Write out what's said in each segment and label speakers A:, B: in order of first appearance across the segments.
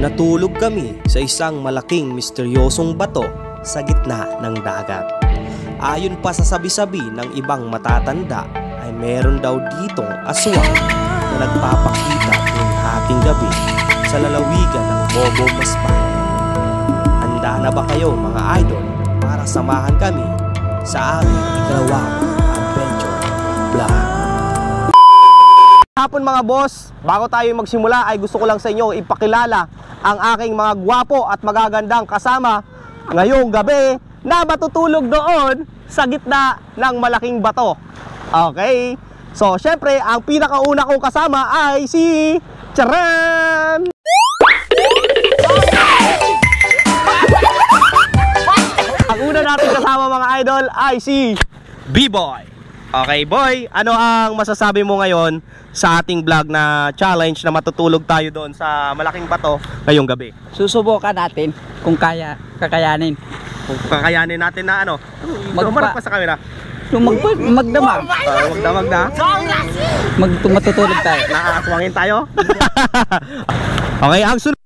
A: Natulog kami sa isang malaking misteryosong bato sa gitna ng dagat. Ayon pa sa sabi-sabi ng ibang matatanda ay meron daw ditong aswang na nagpapakita tuwing hating gabi sa lalawigan ng Bobo Masbate. Handa na ba kayo mga idol para samahan kami sa aming ikalawang adventure vlog? Hapon mga boss, bago tayo magsimula ay gusto ko lang sa inyo ipakilala ang aking mga gwapo at magagandang kasama ngayong gabi na matutulog doon sa gitna ng malaking bato. Okay, so syempre ang pinakauna kong kasama ay si Charan! Ang una natin kasama mga idol ay si B-Boy. Okay boy, ano ang masasabi mo ngayon sa ating vlog na challenge na matutulog tayo doon sa malaking bato ngayong gabi?
B: Susubukan natin kung kakayanin.
A: Kung kakayanin natin na ano? Magpa pa sa camera.
B: Magdamag.
A: Magdamag na.
B: Matutulog tayo.
A: Nakakaswangin tayo. Okay, ang sunod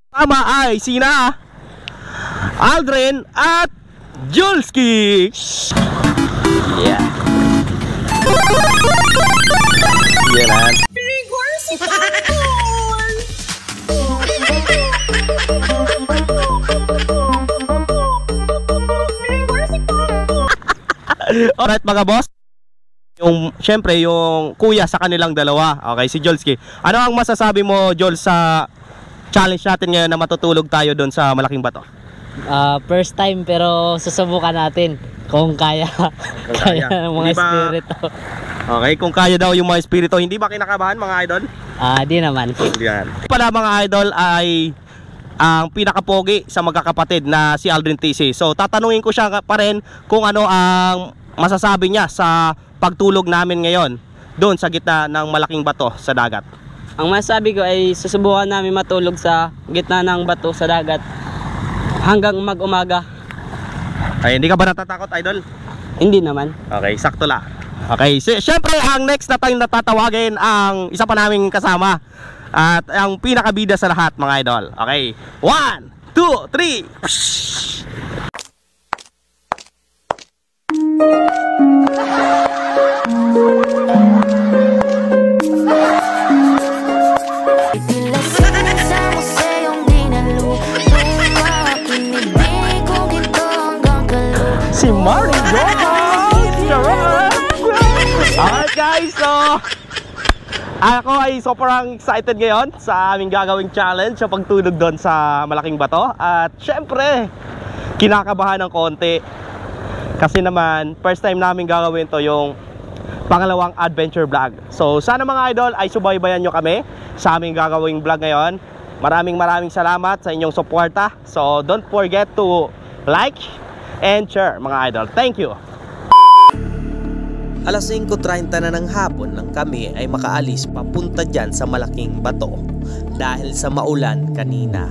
A: tama ay sina Aldrin at Julski. Yeah. Yan. Alright mga boss, syempre yung kuya sa kanilang dalawa. Okay, si Jolski. Ano ang masasabi mo Jol sa challenge natin ngayon na matutulog tayo doon sa malaking bato?
C: First time pero susubukan natin kung kaya ng mga espiritu.
A: Okay, kung kaya daw yung mga espiritu. Hindi ba kinakabahan mga idol?
C: Di naman.
A: Yan. Pala mga idol ay ang pinakapogi sa magkakapatid na si Aldrin TC. So tatanungin ko siya pa rin kung ano ang masasabi niya sa pagtulog namin ngayon doon sa gitna ng malaking bato sa dagat.
C: Ang masasabi ko ay susubukan namin matulog sa gitna ng bato sa dagat hanggang mag-umaga.
A: Ay, hindi ka ba natatakot idol?
C: Hindi naman.
A: Okay, sakto lang. Okay, syempre ang next na tayong natatawagin ang isa pa naming kasama at ang pinakabida sa lahat mga idol. Okay, 1, 2, 3. Si Marty Alright guys, so ako ay sobrang excited ngayon sa aming gagawing challenge sa pagtulog doon sa malaking bato. At syempre, kinakabahan ng konti kasi naman first time namin gagawin to, yung pangalawang adventure vlog. So sana mga idol ay subaybayan nyo kami sa aming gagawing vlog ngayon. Maraming salamat sa inyong suporta. So don't forget to like and share mga idol. Thank you. Alas 5:30 na ng hapon nang kami ay makaalis papunta dyan sa malaking bato dahil sa maulan kanina.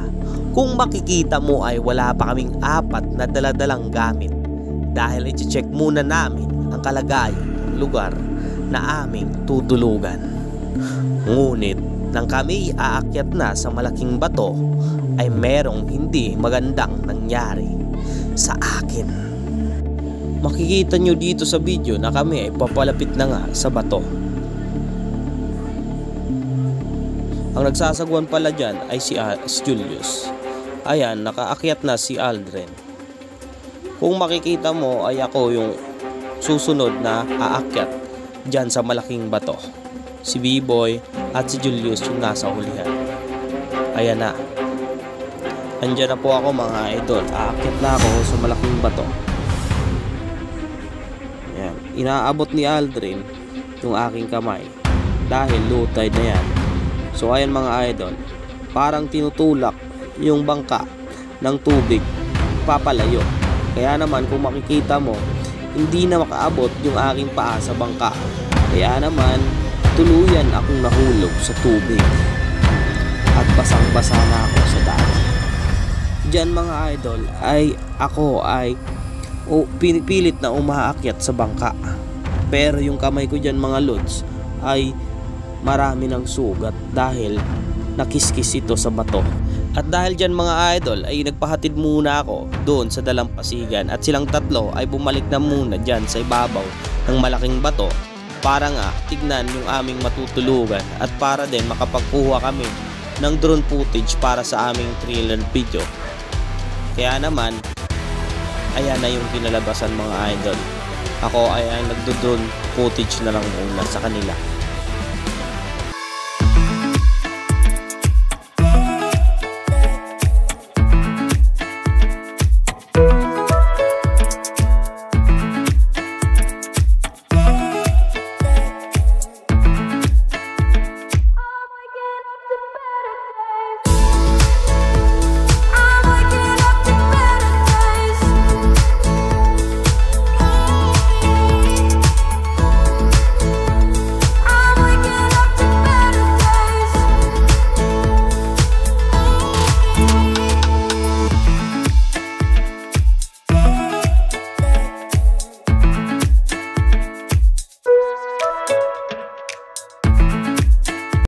A: Kung makikita mo ay wala pa kaming apat na daladalang gamit dahil i-check muna namin ang kalagayan ng lugar na aming tutulugan. Ngunit nang kami aakyat na sa malaking bato ay merong hindi magandang nangyari sa akin. Makikita nyo dito sa video na kami ay papalapit na nga sa bato. Ang nagsasagwan pala dyan ay si Julius. Ayan, nakaakyat na si Aldrin. Kung makikita mo ay ako yung susunod na aakyat dyan sa malaking bato. Si B-Boy at si Julius yung nasa hulihan. Ayan na. Andyan na po ako mga idol. Aakyat na ako sa malaking bato. Inaabot ni Aldrin yung aking kamay dahil low tide na yan. So ayan mga idol, parang tinutulak yung bangka ng tubig papalayo. Kaya naman kung makikita mo, hindi na makaabot yung aking paa sa bangka. Kaya naman tuluyan akong nahulog sa tubig at basang-basa na ako sa dagat. Diyan mga idol ay ako ay pinipilit na umaakyat sa bangka. Pero yung kamay ko dyan mga lods ay marami ng sugat dahil nakiskis ito sa bato. At dahil dyan mga idol ay nagpahatid muna ako doon sa dalampasigan at silang tatlo ay bumalik na muna dyan sa ibabaw ng malaking bato para nga tignan yung aming matutulugan at para din makapagkuha kami ng drone footage para sa aming thriller video. Kaya naman, ayan na yung kinalabasan mga idol. Ako ay nagdo-drone footage na lang muna sa kanila.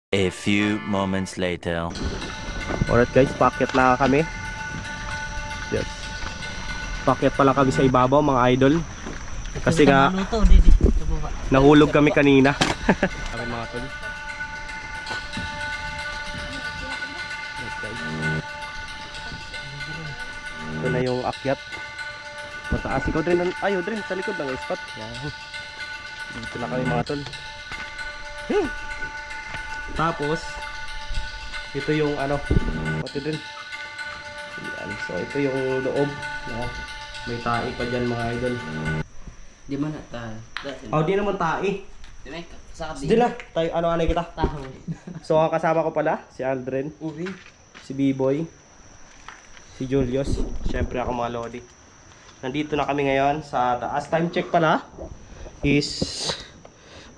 D: A few moments later.
A: Alright guys, paakyat na kami. Yes. Paakyat pala kami sa ibabaw mga idol. Kasi nga nahulog kami kanina. Kami mga tol. Yes, guys. Ito na yung akyat. Mataas ikaw din. Ayaw din sa likod ng spot. Yan. Dito na kami mga tol. Tapos ito yung ano, pati din. Yan. So ito yung loob, no? May tae pa dyan mga idol.
C: Di man na tayo.
A: Oh, di naman tae.
C: Di man sakap
A: Di na, tayo ano kita.
C: taho.
A: So ang kasama ko pala si Aldrin, si B-Boy, si Julius, syempre ako mga lodi. Nandito na kami ngayon sa taas. Time check pala is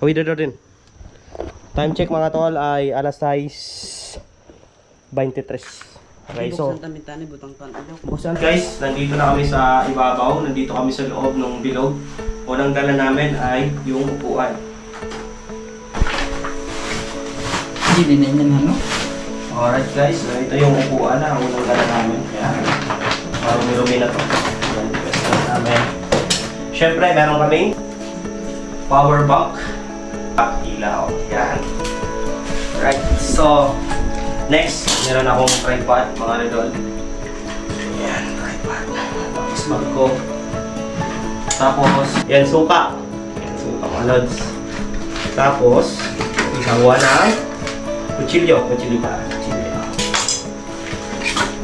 A: din. Time check mga tol ay alas 6:23. Okay, so guys, nandito na kami sa ibabaw, nandito kami sa loob ng bilog. Unang dala namin ay yung upuan.
B: Hindi din yan ano?
A: Alright guys, ito yung upuan na unang dala namin. Kaya marumi-rumi na to. Namin. Siyempre, meron kaming power bank. Ilaw. Yan. Right. So, next, meron akong tripod, mga idol. Yan, tripod. Tapos bag ko. Tapos, yan, suka. Yan, suka, mga lods. Tapos, isawa ng kutsilyo. Kutsilyo pa. Kutsilyo.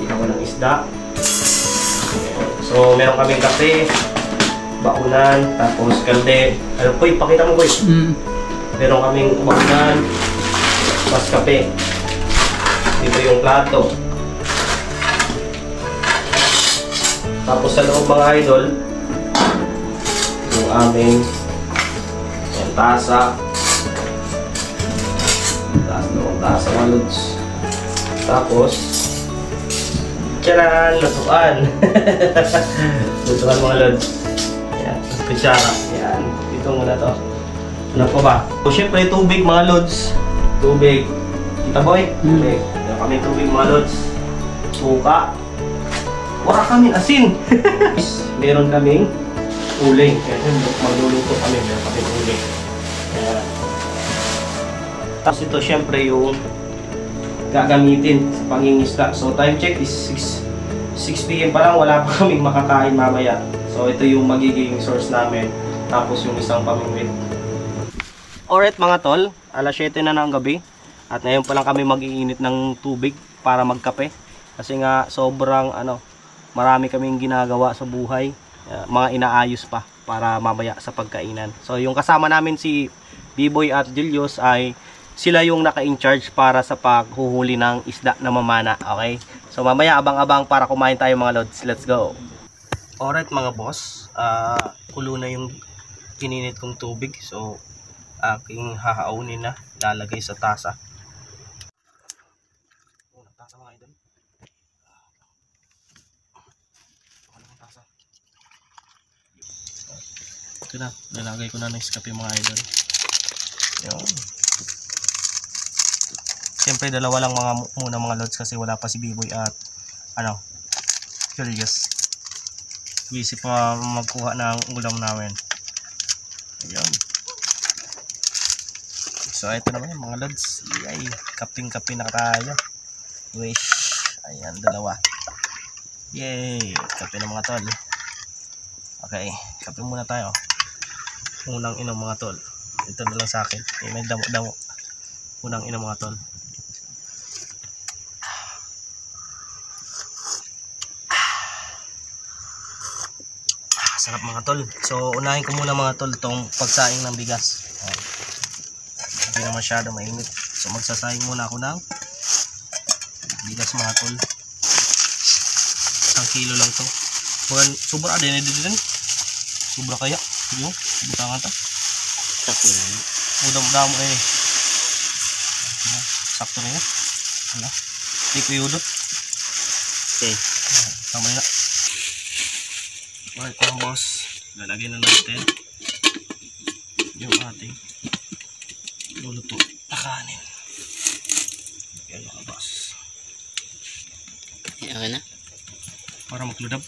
A: Ilaw ng isda. So, meron kaming kape, baunan, tapos kalde. Ano po, ipakita mo, boy. Meron kaming baunan, tapos kape. Dito yung plato. Tapos sa loob mga idol, yung aming yung tasa. Tasa mga lods. Tapos, tcharan! Lutuan! Lutuan mga lods. Yan, kutsara. Yan, dito muna to. Ano pa ba? So, syempre, tubig mga lods. Tubig. Kita boy? Tubig. Meron kami tubig mga lods. Suka. Wala kami asin. Meron kaming uling. Kaya magluluto kami. Meron kami uling. Kaya. Tapos ito syempre yung gagamitin sa pangingisda. So time check is 6 PM pa lang. Wala pa kaming makakain mamaya. So ito yung magiging source namin. Tapos yung isang pamingwit. Alright mga tol, alas 7 na ng gabi at ngayon pa lang kami mag-iinit ng tubig para magkape kasi nga sobrang marami kaming ginagawa sa buhay, mga inaayos pa para mamaya sa pagkainan. So yung kasama namin si B-Boy at Julius ay sila yung naka-in-charge para sa paghuhuli ng isda na mamana, okay? So mamaya abang-abang para kumain tayo mga lods, let's go! Alright mga boss, kulo na yung pininit kong tubig, so aking hahaunin na, lalagay sa tasa. Tasa mga idol. Tasa. Ito na, lalagay ko na ng Nescafe mga idol. Yun. Siyempre dalawa lang muna mga lods kasi wala pa si Biboy at Julius. Busy pa magkuha ng ulam namin. Ayun. So ito naman yung mga lods. Yay, kaping-kapi na tayo. Wish. Ayan, dalawa. Yay, kape na mga tol. Okay, kape muna tayo. Unang inom mga tol. Ito na lang sa akin. May damo-damo. Unang inom mga tol. Sarap mga tol. So unahin ko muna mga tol itong pagsaing ng bigas. Hindi na masyado mainit. So magsasaing muna ako ng bigas mga tol. 1 kilo lang to. Sobra din din. Sobra kaya. Yung butangan ta. Sakto na. Udang-udang mo eh. Sakto na yan. Ano? Take udot. Okay. Tama na. Alright mga boss, lalagyan na natin yung ating luluto na kanin. Yan mga boss.
C: Okay na?
A: Para makludab.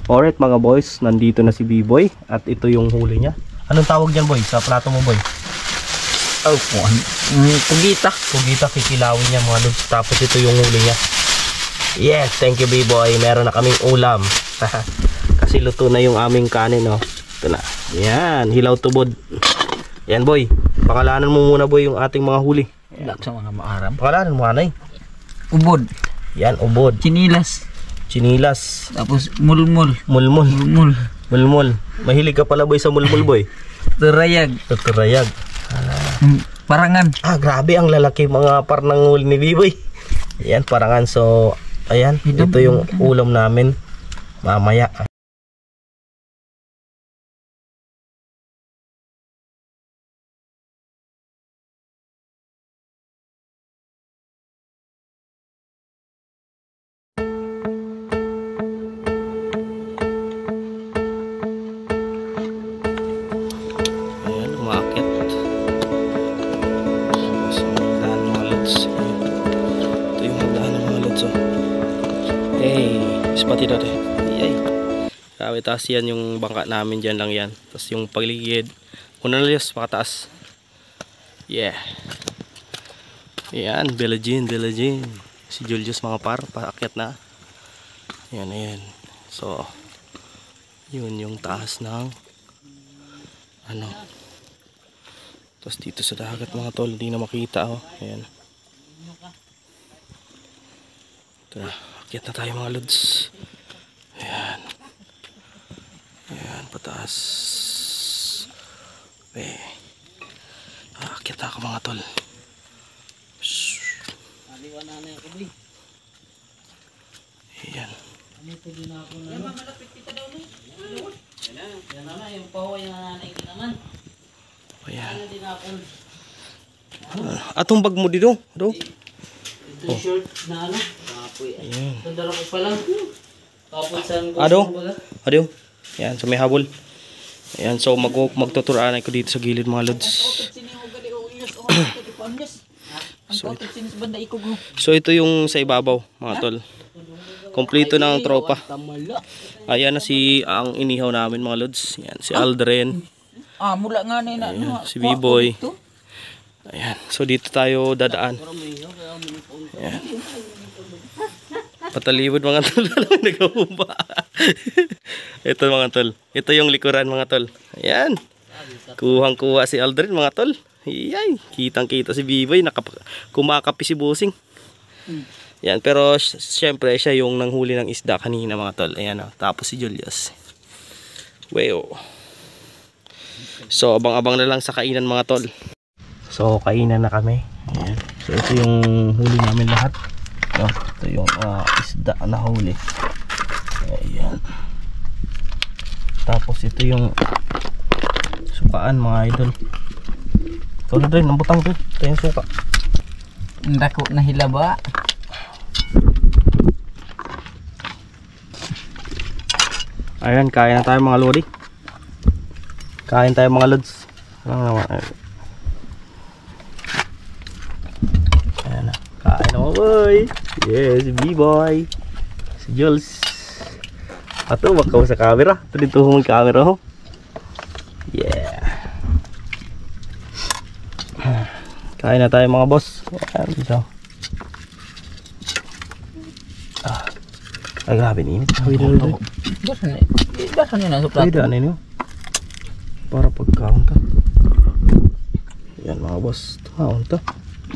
A: Alright mga boys, nandito na si B-Boy at ito yung huli niya. Anong tawag dyan boy sa plato mo boy?
B: Oh, pugita.
A: Pugita, kikilawin niya mga lods. Tapos ito yung huli niya. Yes, thank you B-Boy. Meron na kaming ulam. Kasi luto na yung aming kanin, no. Ito na. Yan, hilaw tubod. Yan boy. Pangalanan mo muna boy yung ating mga huli.
B: Wala sa mga maaram.
A: Pangalanan mo anay.
B: Ubod.
A: Yan, ubod.
B: Chinilas.
A: Chinilas.
B: Tapos mulmul.
A: Mulmul.
B: Mulmul.
A: Mulmul. Mahilig ka pala boy sa mulmul boy.
B: Turayag.
A: Turayag.
B: Parangan.
A: Grabe ang lalaki mga parnang huli ni B-Boy. Yan, parangan. So, ayan. Ito yung ulam namin. Mamaya. Ayan, umaakit. So, magdaan ng mga lods. Ito yung magdaan ng mga lods. Hey, spotted na rin. Yay. Grabe, taas yan yung bangka namin, dyan lang yan. Tapos yung pagligid una na lios, pakataas. Yeah. Ayan, Bella Jean. Si Julius mga paakyat na. Ayan, ayan. So yun yung taas ng tapos dito sa dagat mga tol, hindi na makita ayan. Tara, akyat na tayo mga lods. Ayan. Ayan, pataas. Okay. Akyat na ako mga tol. Ayan. Ayan. Atong bag mo dito.
C: T-shirt na
A: Ayan.
C: Sandala ko pa lang.
A: Ado. Ayan, so may habol. Ayan, so magtuturaan ko dito sa gilid mga lods. So ito yung sa ibabaw mga tol. Kompleto na ang tropa. Ayan na ang inihaw namin mga lods. Ayan, si Aldrin.
B: Mula nga na
A: ayan, si B-Boy. Ayan, so dito tayo dadaan. Ayan. Pataliwod mga tol. Nagahumba. Ito mga tol. Ito yung likuran mga tol. Ayan. Kuhang-kuha si Aldrin mga tol. Iyay. Kitang-kita si B-Boy. Kumakapi si Busing. Yan. Pero syempre siya yung nanghuli ng isda kanina mga tol. Ayan. Tapos si Julius. Wow. So abang-abang na lang sa kainan mga tol. So kainan na kami. Ayan. So ito yung huli namin lahat. Ito yung isda na huli. Ayan. Tapos ito yung sukaan mga idol. Ito na rin, ang butang ito. Ito yung suka.
B: Ang dako na hilaba.
A: Ayan, kain na tayo mga lodi. Kain tayo mga lods. boy. Yes, B-boy. Si Jules. Ato, wag ka sa camera. Ito dito yung camera ho. Yeah. Kain na tayo mga boss. Ayan, isa. Ay, grabe ni init.
B: Basan niya na sa plato.
A: Pwede, ano yun? Para pagkaon ka. Yan mga boss. Tumaon to.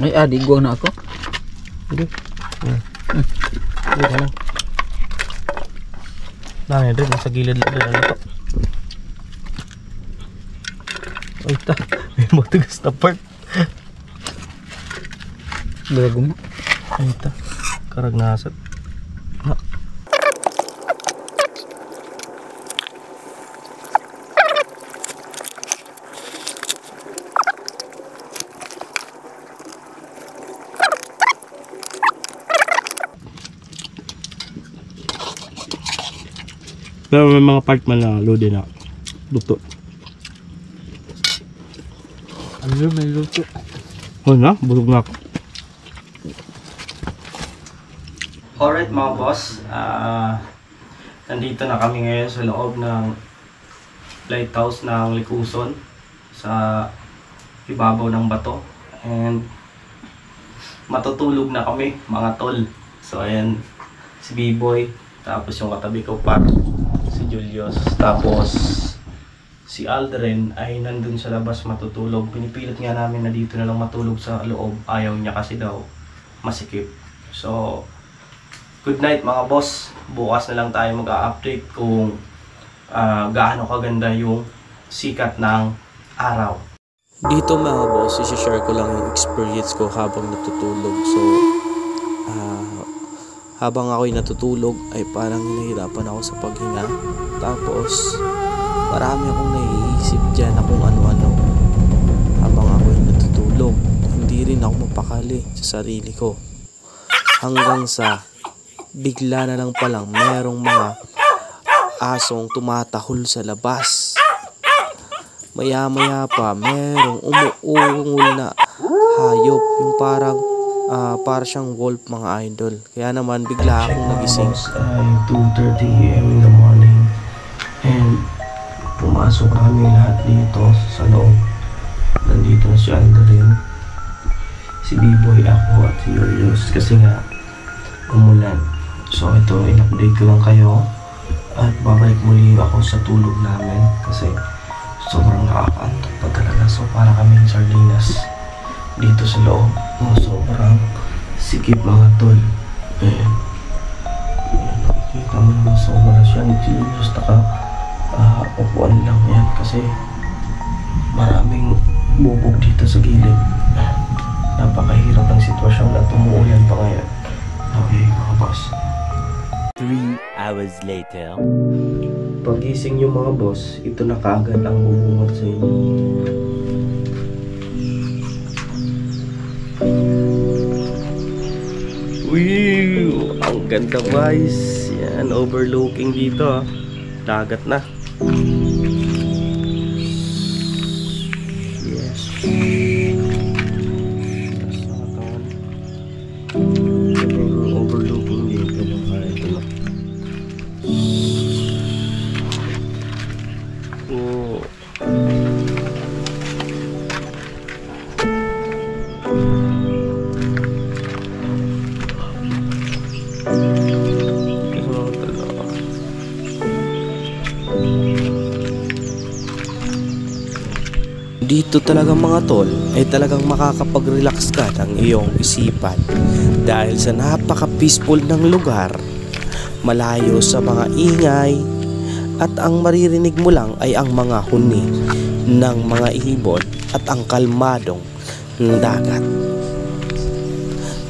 B: Ay, digwang na ako.
A: Hindi. Hindi ka lang. Dami rin. Nasa gilid lang rin ito. Ay, ta. May matugas na part.
B: Bago mo.
A: Ay, ta. Karagnasat. Pero may mga part man na loaded na luto.
B: Ano may luto?
A: Oh na, bulog na ako. Alright mga boss, nandito na kami ngayon sa loob ng lighthouse ng Likuson sa ibabaw ng bato. And matutulog na kami mga tol. So ayan, si B-boy, tapos yung katabi ko par si Julius, tapos si Aldrin ay nandun sa labas matutulog. Pinipilit nga namin na dito na lang matulog sa loob, ayaw niya kasi daw masikip. So good night mga boss, bukas na lang tayo mag-update kung gaano kaganda yung sikat ng araw. Dito mga boss, isi-share ko lang yung experience ko habang natutulog. So habang ako'y natutulog ay parang nahihirapan ako sa paghinga. Tapos marami akong naiisip dyan na kung ano-ano habang ako'y natutulog. Hindi rin ako mapakali sa sarili ko. Hanggang sa bigla na lang palang merong mga asong tumatahol sa labas. Maya-maya pa merong umuungol na hayop, yung para siyang wolf mga idol. Kaya naman bigla akong nagising. Ay 2:30 AM in the morning. And pumasok kami lahat dito sa loob. Nandito na si Aldrin, si B-boy, ako at si Julius. Kasi nga umulan. So ito, in-update ko lang kayo. At babalik muli ako sa tulog namin. Kasi sobrang nakakaantok pa talaga. So para kaming sardinas dito sa loob. Sobrang sikip mga tol. Ayan. Ayan, nakikita mo naman sobrang siya. Just upuan lang yan kasi maraming bubog dito sa gilid. Napakahirap ng sitwasyon at umuulan pa ngayon. Okay mga boss.
D: 3 hours later.
A: Pagising yung mga boss, ito na kaagad ang bubungot sa inyo. Uy, ang ganda guys. Yan, overlooking dito. Dagat na. Yes. Overlooking dito. Ito na. Oh. Dito talaga mga tol ay talagang makakapag-relax ka ng iyong isipan dahil sa napaka-peaceful ng lugar, malayo sa mga ingay, at ang maririnig mo lang ay ang mga huni ng mga ibon at ang kalmadong dagat.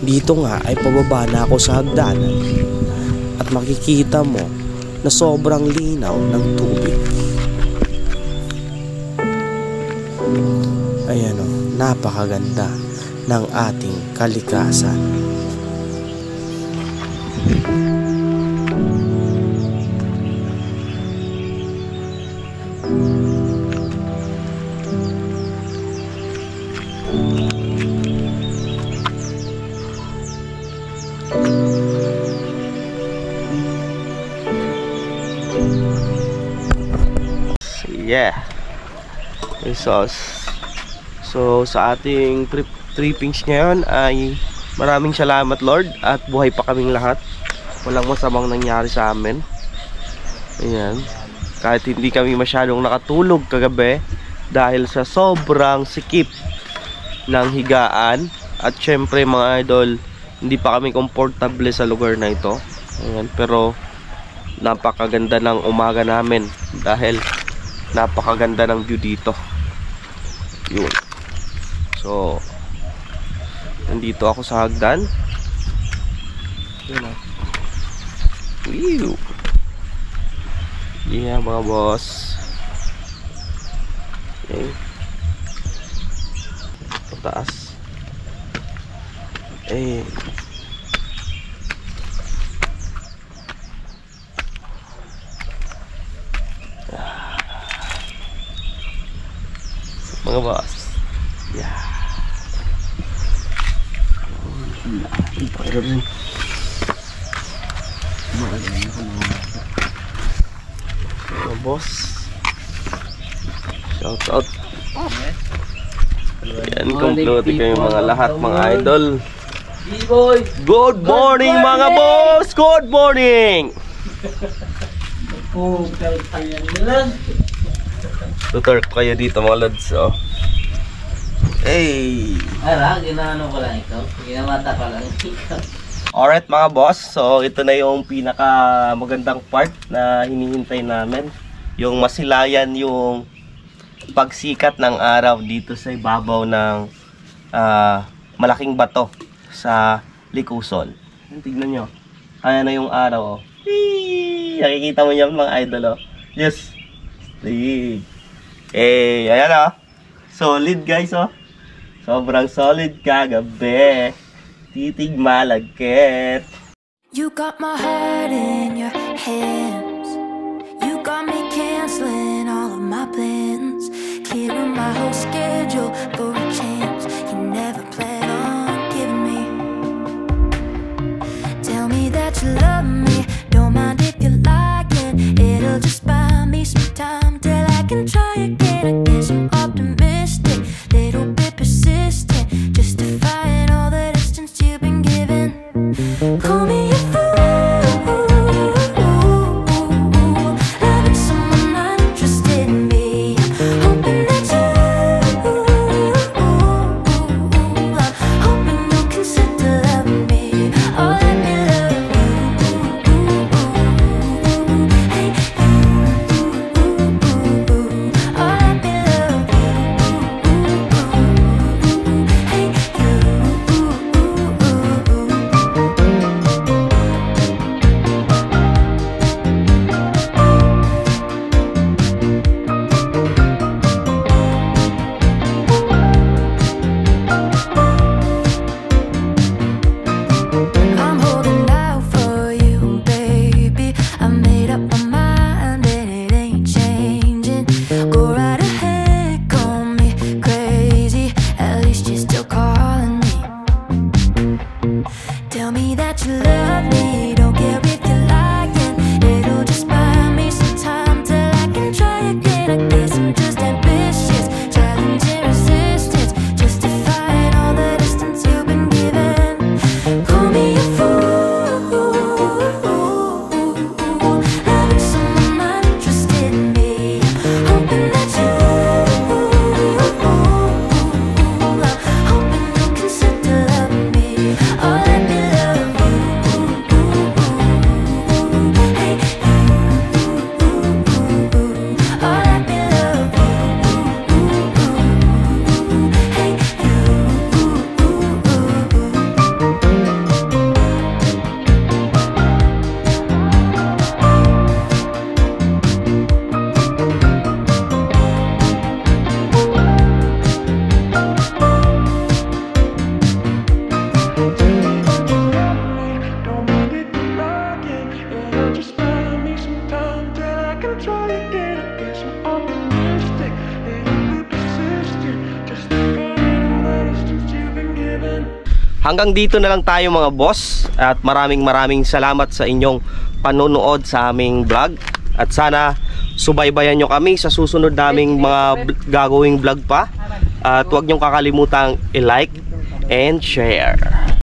A: Dito nga ay pababa na ako sa hagdanan at makikita mo na sobrang linaw ng tubig. Ayan o, napakaganda ng ating kalikasan. Yeah. May sauce. So sa ating trippings ngayon ay maraming salamat Lord at buhay pa kaming lahat. Walang masamang nangyari sa amin. Ayan. Kahit hindi kami masyadong nakatulog kagabi dahil sa sobrang sikip ng higaan. At syempre mga idol, hindi pa kami komportable sa lugar na ito. Ayan. Pero napakaganda ng umaga namin dahil napakaganda ng view dito. Yun. So nandito ako sa hagdan. Yun o. Whew. Yeah mga boss. Okay. Pataas. Eh. Mga boss. Yeah. Rin. Mga boss. Shout out. Yan, kompleto kayo mga lahat mga idol. Good morning mga boss! Good morning! Tuturk kayo dito mga lods, oh. Hey!
B: Ara, ginaano ko lang ito. Ginamata ko lang ito.
A: Alright mga boss, so ito na yung pinaka magandang part na hinihintay namin. Yung masilayan yung pagsikat ng araw dito sa ibabaw ng malaking bato sa likuson. Tignan nyo, kaya na yung araw, oh. Eee! Nakikita mo yan mga idol, oh. Yes! Eh, ayan, oh. Solid guys, oh. Sobrang solid kagabi. Titig malagkit.
E: You got my heart in your hands. You got me canceling all of my plans. Clearing my whole schedule for a chance you never planned on giving me. Tell me that you love me. Don't mind if you like it. It'll just buy me some time till I can try again. I guess I'm optimistic, little bit persistent, justifying all the distance you've been given. Call me a fool, loving someone not interested in me. Hoping that you, I'm hoping you'll consider loving me. Oh, let me love you. Hey, oh, let me love you. Hey, I'm holding out for you, baby. I made up my mind and it ain't changing. Go right ahead, call me crazy. At least you're still calling me. Tell me that you love me. Don't care if you're lying. It'll just buy me some time till I can try again. I guess I'm just ambitious, challenging resistance, justifying all the distance you've been given. Call me a fool, loving someone not interested in me. Hoping that you, I'm hoping you'll consider loving me. Oh, let me love you. Hey, oh, let me love you. Hey,
F: Don't mind if you're lying. It'll just buy me some time till I can try again. I guess I'm optimistic, little bit persistent, justifying all the distance you've been given.
A: Hanggang dito na lang tayo mga boss. At maraming salamat sa inyong panonood sa aming vlog. At sana subaybayan nyo kami sa susunod naming mga gagawing vlog pa. At huwag nyong kakalimutang i-like and share.